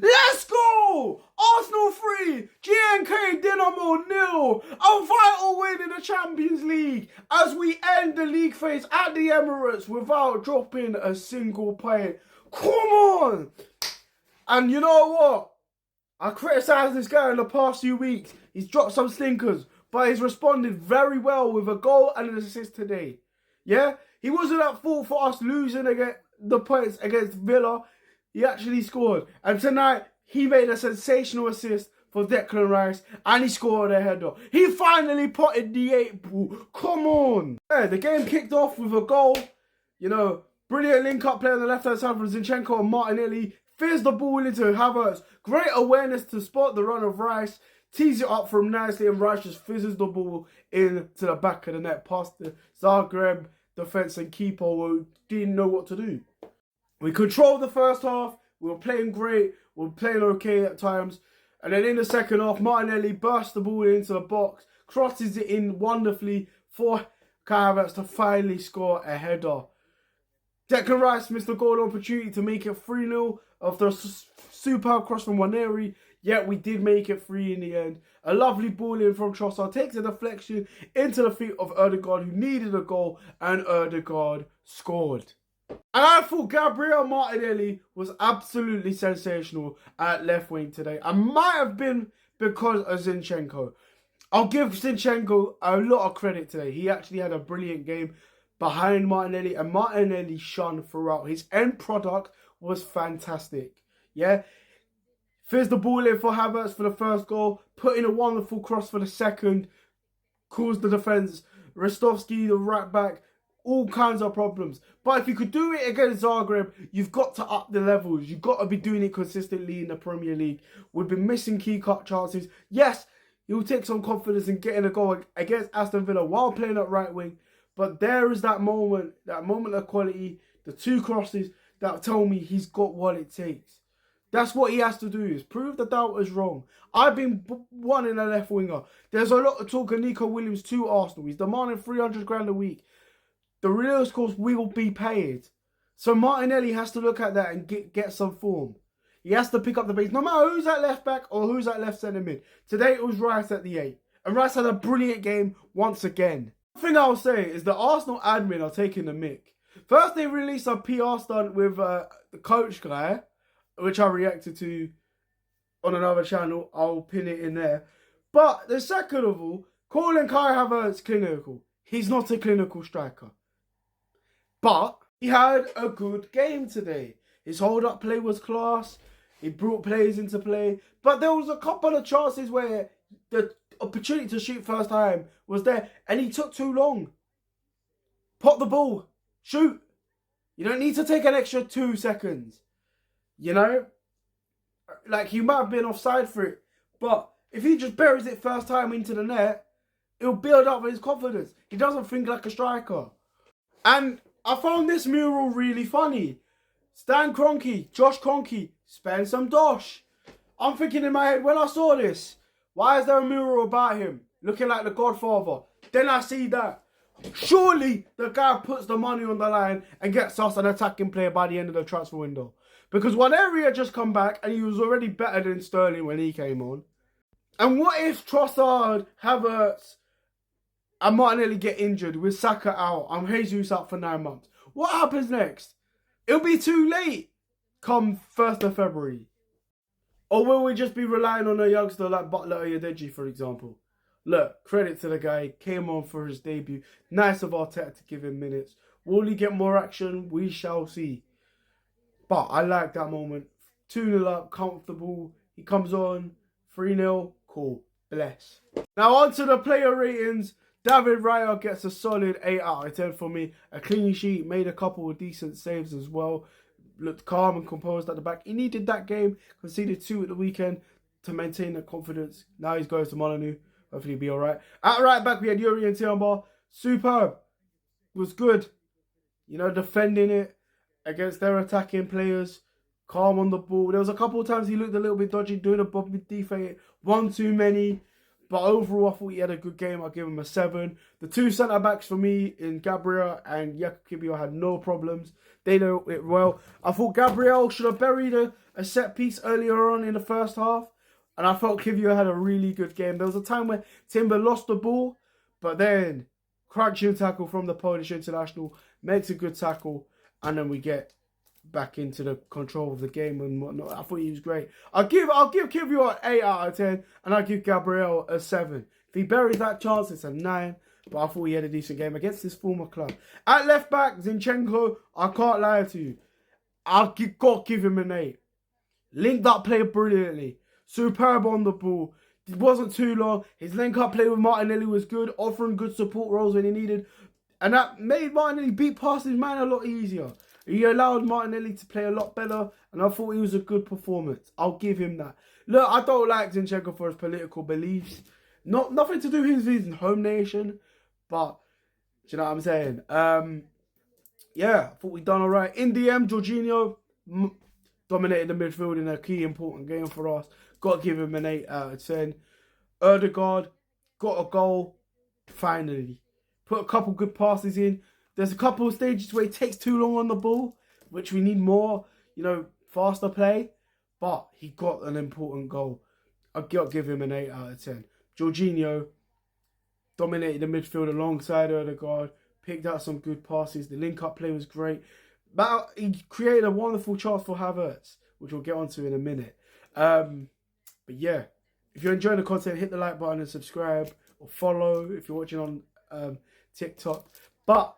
Let's go! Arsenal 3, GNK DINAMO 0. A vital win in the Champions League as we end the league phase at the Emirates without dropping a single point. Come on! And you know what? I criticised this guy in the past few weeks. He's dropped some stinkers, but he's responded very well with a goal and an assist today. Yeah? He wasn't at fault for us losing the points against Villa. He actually scored. And tonight, he made a sensational assist for Declan Rice and he scored a header. He finally potted the 8 ball. Come on. Yeah, the game kicked off with a goal. You know, brilliant link-up play on the left-hand side from Zinchenko and Martinelli. Fizzed the ball into Havertz. Great awareness to spot the run of Rice. Tees it up from nicely and Rice just fizzes the ball into the back of the net past the Zagreb defence and keeper who didn't know what to do. We controlled the first half. We were playing great. We were playing okay at times. And then in the second half, Martinelli burst the ball into the box, crosses it in wonderfully for Havertz to finally score a header. Declan Rice missed a goal opportunity to make it 3-0 after a superb cross from Waneri. Yet we did make it 3 in the end. A lovely ball in from Trossard takes a deflection into the feet of Odegaard, who needed a goal, and Odegaard scored. And I thought Gabriel Martinelli was absolutely sensational at left wing today. I might have been because of Zinchenko. I'll give Zinchenko a lot of credit today. He actually had a brilliant game behind Martinelli, and Martinelli shone throughout. His end product was fantastic. Yeah. Fizzed the ball in for Havertz for the first goal, put in a wonderful cross for the second, caused the defence, Rostovski, the right back, all kinds of problems. But if you could do it against Zagreb, you've got to up the levels. You've got to be doing it consistently in the Premier League. We've been missing key cut chances. Yes, he'll take some confidence in getting a goal against Aston Villa while playing at right wing. But there is that moment of quality, the 2 crosses that tell me he's got what it takes. That's what he has to do, is prove the doubters wrong. I've been wanting a left winger. There's a lot of talk of Nico Williams to Arsenal. He's demanding 300 grand a week. The real course will be paid. So Martinelli has to look at that and get some form. He has to pick up the pace, no matter who's at left back or who's at left centre mid. Today it was Rice at the 8. And Rice had a brilliant game once again. The thing I'll say is the Arsenal admin are taking the mick. First they released a PR stunt with the coach guy, which I reacted to on another channel. I'll pin it in there. But the second of all, calling Kai Havertz clinical. He's not a clinical striker. But he had a good game today. His hold-up play was class. He brought players into play. But there was a couple of chances where the opportunity to shoot first time was there. And he took too long. Pop the ball. Shoot. You don't need to take an extra 2 seconds. You know? Like, he might have been offside for it. But if he just buries it first time into the net, it'll build up his confidence. He doesn't think like a striker. And I found this mural really funny. Stan Kroenke, Josh Kroenke, spend some dosh. I'm thinking in my head, when I saw this, why is there a mural about him looking like the Godfather? Then I see that. Surely the guy puts the money on the line and gets us an attacking player by the end of the transfer window. Because Waneri had just come back and he was already better than Sterling when he came on. And what if Trossard, Havertz and Martinelli get injured with Saka out and Jesus out for 9 months? What happens next? It'll be too late come 1st of February. Or will we just be relying on a youngster like Butler Oyedeji, for example? Look, credit to the guy. Came on for his debut. Nice of Arteta to give him minutes. Will he get more action? We shall see. But I like that moment. 2-0 up, comfortable. He comes on. 3-0. Cool. Bless. Now on to the player ratings. David Raya gets a solid 8 out of 10 for me. A clean sheet. Made a couple of decent saves as well. Looked calm and composed at the back. He needed that game. Conceded 2 at the weekend to maintain that confidence. Now he's going to Molyneux. Hopefully he'll be alright. At right back we had Yuri and Tiamba. Superb. Was good. You know, defending it against their attacking players. Calm on the ball. There was a couple of times he looked a little bit dodgy, doing a Bobby defense. One too many. But overall, I thought he had a good game. I'll give him a 7. The 2 centre-backs for me in Gabriel and Yakubio had no problems. They know it well. I thought Gabriel should have buried a set piece earlier on in the first half. And I felt Kivio had a really good game. There was a time where Timber lost the ball, but then crunching tackle from the Polish international makes a good tackle, and then we get back into the control of the game and whatnot. I thought he was great. I'll give Kivio an 8 out of 10, and I'll give Gabriel a 7. If he buries that chance, it's a 9. But I thought he had a decent game against his former club. At left back, Zinchenko, I can't lie to you. I've got to give him an 8. Linked up play brilliantly. Superb on the ball. It wasn't too long. His link-up play with Martinelli was good, offering good support roles when he needed. And that made Martinelli beat past his man a lot easier. He allowed Martinelli to play a lot better, and I thought he was a good performance. I'll give him that. Look, I don't like Zinchenko for his political beliefs. Nothing to do with his home nation, but do you know what I'm saying? Yeah, I thought we done all right. In the end, Jorginho dominated the midfield in a key important game for us. Got to give him an 8 out of 10. Erdegaard got a goal, finally. Put a couple good passes in. There's a couple of stages where he takes too long on the ball, which we need more, faster play. But he got an important goal. I've got to give him an 8 out of 10. Jorginho dominated the midfield alongside Erdegaard. Picked out some good passes. The link-up play was great. But he created a wonderful chance for Havertz, which we'll get onto in a minute. But yeah, if you're enjoying the content, hit the like button and subscribe or follow if you're watching on TikTok. But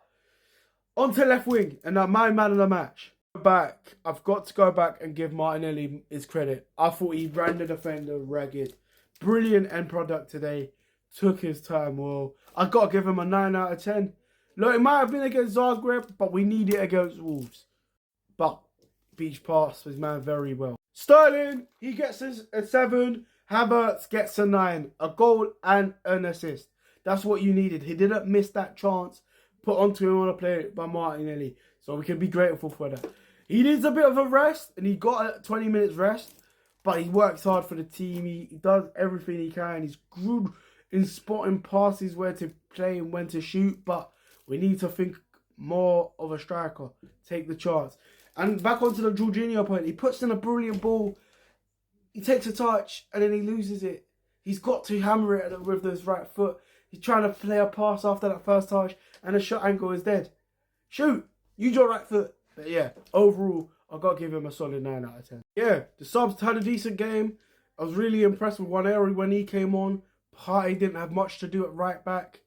on to left wing, and now my man of the match. I've got to go back and give Martinelli his credit. I thought he ran the defender ragged. Brilliant end product today. Took his time well. I've got to give him a 9 out of 10. Look, it might have been against Zagreb, but we need it against Wolves. But Beach passed his man very well. Sterling, he gets a 7. Havertz gets a 9. A goal and an assist. That's what you needed. He didn't miss that chance put onto him on a play by Martinelli. So we can be grateful for that. He needs a bit of a rest, and he got a 20 minutes rest. But he works hard for the team. He does everything he can. He's good in spotting passes, where to play and when to shoot. But we need to think more of a striker. Take the chance. And back onto the Jorginho point. He puts in a brilliant ball. He takes a touch and then he loses it. He's got to hammer it with his right foot. He's trying to play a pass after that first touch and the shot angle is dead. Shoot. Use your right foot. But yeah, overall, I've got to give him a solid 9 out of 10. Yeah, the subs had a decent game. I was really impressed with Waneri when he came on. Partey didn't have much to do at right back.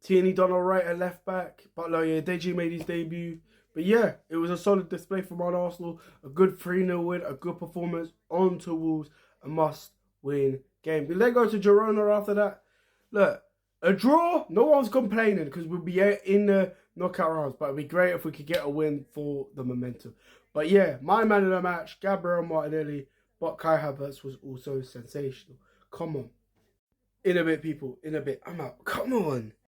Tierney done alright at left back. But like, yeah, Deji made his debut. But yeah, it was a solid display from Arsenal. A good 3-0 win, a good performance on to Wolves. A must-win game. We then go to Girona after that. Look, a draw, no one's complaining because we'll be in the knockout rounds. But it'd be great if we could get a win for the momentum. But yeah, my man of the match, Gabriel Martinelli. But Kai Havertz was also sensational. Come on. In a bit, people. In a bit. I'm out. Come on.